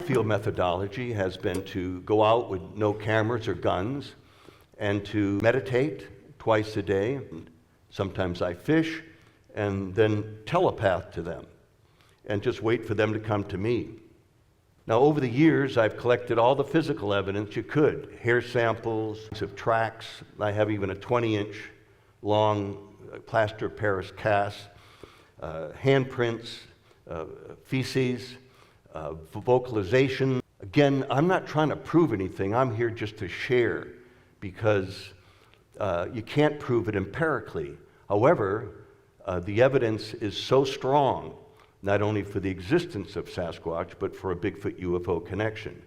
field methodology has been to go out with no cameras or guns and to meditate twice a day. Sometimes I fish and then telepath to them and just wait for them to come to me. Now, over the years, I've collected all the physical evidence you could. Hair samples of tracks. I have even a 20-inch long plaster of Paris cast, handprints, feces, vocalization. Again, I'm not trying to prove anything. I'm here just to share because you can't prove it empirically. However, the evidence is so strong, not only for the existence of Sasquatch, but for a Bigfoot UFO connection.